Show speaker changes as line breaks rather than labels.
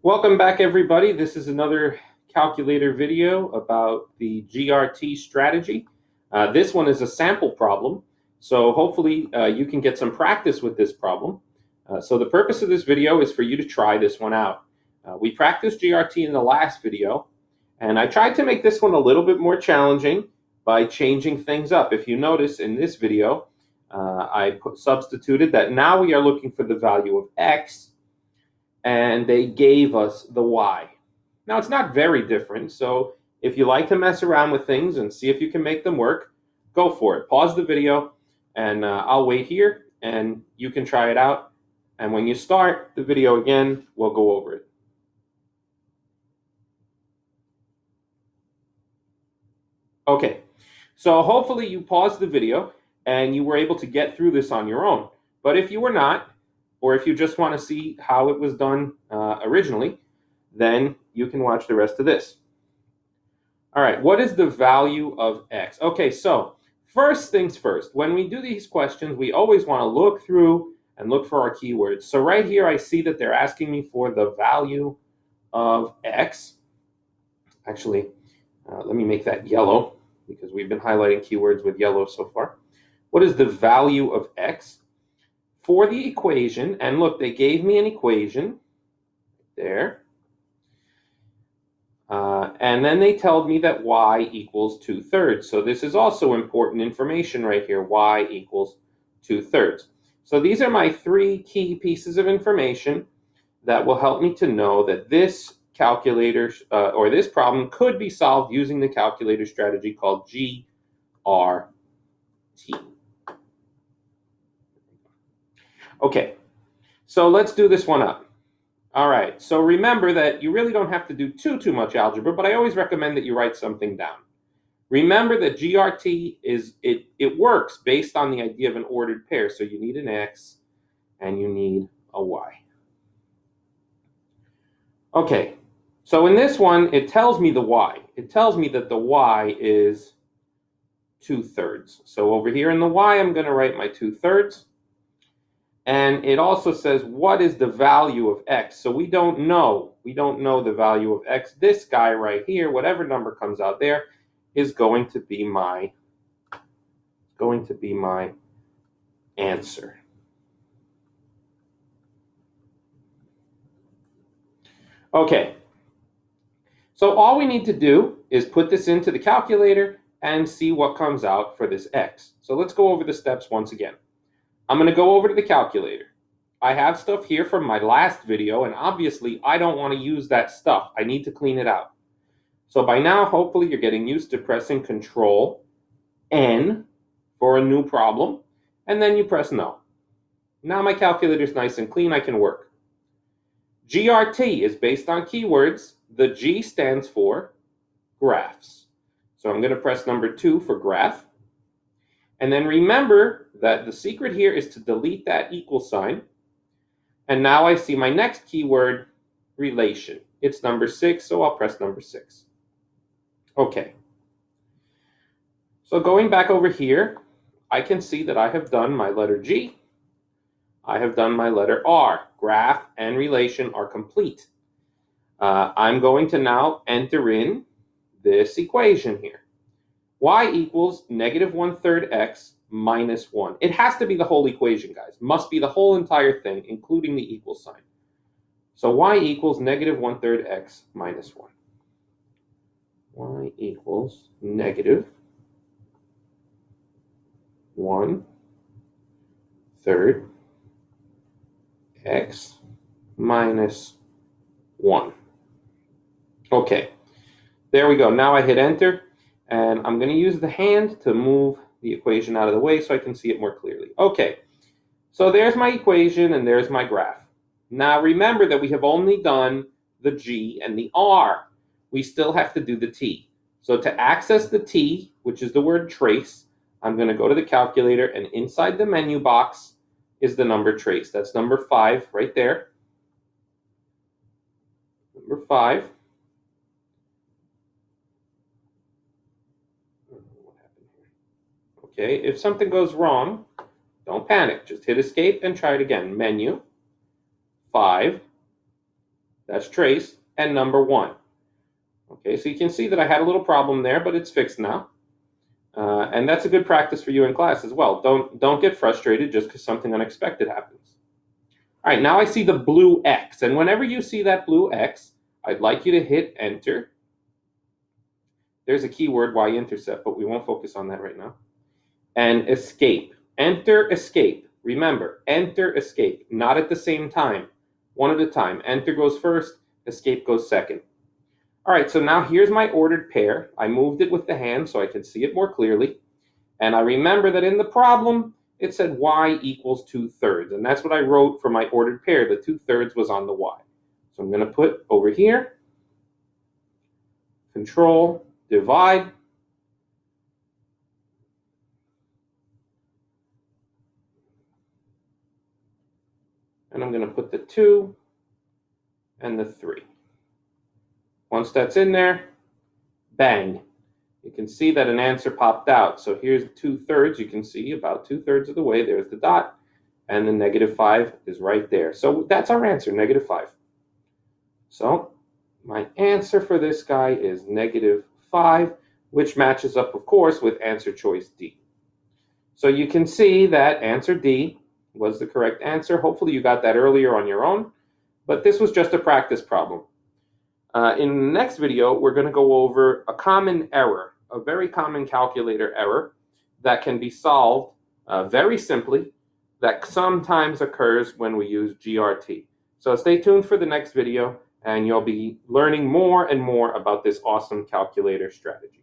Welcome back, everybody. This is another calculator video about the GRT strategy. This one is a sample problem, so hopefully you can get some practice with this problem. So the purpose of this video is for you to try this one out. We practiced GRT in the last video, and I tried to make this one a little bit more challenging by changing things up. If you notice in this video, I substituted that now we are looking for the value of x, and they gave us the y. Now, it's not very different, so if you like to mess around with things and see if you can make them work, go for it. Pause the video, and I'll wait here, and you can try it out. And when you start the video again, we'll go over it. Okay, so hopefully you paused the video and you were able to get through this on your own. But if you were not, or if you just want to see how it was done originally, then you can watch the rest of this. All right, what is the value of x? Okay, so first things first, when we do these questions, we always want to look through and look for our keywords. So right here, I see that they're asking me for the value of x. Actually, let me make that yellow because we've been highlighting keywords with yellow so far. What is the value of x? For the equation, and look, they gave me an equation there. And then they told me that y equals 2/3. So this is also important information right here, y equals 2/3. So these are my three key pieces of information that will help me to know that this calculator or this problem could be solved using the calculator strategy called GRT. Okay, so let's do this one up. All right, so remember that you really don't have to do too much algebra, but I always recommend that you write something down. Remember that GRT it works based on the idea of an ordered pair. So you need an x and you need a y. Okay, so in this one, it tells me the y. It tells me that the y is 2/3. So over here in the y, I'm going to write my 2/3. And it also says, what is the value of x? So we don't know. We don't know the value of x. This guy right here, whatever number comes out there, is going to be my answer. Okay. So all we need to do is put this into the calculator and see what comes out for this x. So let's go over the steps once again. I'm going to go over to the calculator. I have stuff here from my last video, and obviously I don't want to use that stuff. I need to clean it out. So by now, hopefully you're getting used to pressing Control N for a new problem, and then you press No. Now my calculator is nice and clean. I can work. GRT is based on keywords. The G stands for graphs. So I'm going to press number 2 for graph. And then remember that the secret here is to delete that equal sign. And now I see my next keyword, relation. It's number 6, so I'll press number 6. Okay. So going back over here, I can see that I have done my letter G. I have done my letter R. Graph and relation are complete. I'm going to now enter in this equation here. Y equals -1/3 x minus 1. It has to be the whole equation, guys. Must be the whole entire thing, including the equal sign. So y equals -1/3 x minus 1. Y equals -1/3 x minus 1. Okay, there we go. Now I hit enter. And I'm going to use the hand to move the equation out of the way so I can see it more clearly. Okay, so there's my equation and there's my graph. Now remember that we have only done the G and the R. We still have to do the T. So to access the T, which is the word trace, I'm going to go to the calculator, and inside the menu box is the number trace. That's number 5 right there. Number 5. Okay, if something goes wrong, don't panic. Just hit escape and try it again. Menu, 5, That's trace, and number 1. Okay, so you can see that I had a little problem there, but it's fixed now. And that's a good practice for you in class as well. Don't get frustrated just because something unexpected happens. All right, now I see the blue X. And whenever you see that blue X, I'd like you to hit enter. There's a keyword, y-intercept, but we won't focus on that right now. And escape. Enter, escape. Remember, enter, escape. Not at the same time. One at a time. Enter goes first, escape goes second. All right, so now here's my ordered pair. I moved it with the hand so I can see it more clearly. And I remember that in the problem, it said y equals 2/3. And that's what I wrote for my ordered pair. The 2/3 was on the y. So I'm going to put over here, control, divide. And I'm going to put the 2 and the 3. Once that's in there, bang. You can see that an answer popped out. So here's 2/3. You can see about 2/3 of the way. There's the dot. And the -5 is right there. So that's our answer, -5. So my answer for this guy is -5, which matches up, of course, with answer choice D. So you can see that answer D was the correct answer. Hopefully you got that earlier on your own. But this was just a practice problem. In the next video, we're going to go over a common error, a very common calculator error that can be solved very simply, that sometimes occurs when we use GRT. So stay tuned for the next video, and you'll be learning more and more about this awesome calculator strategy.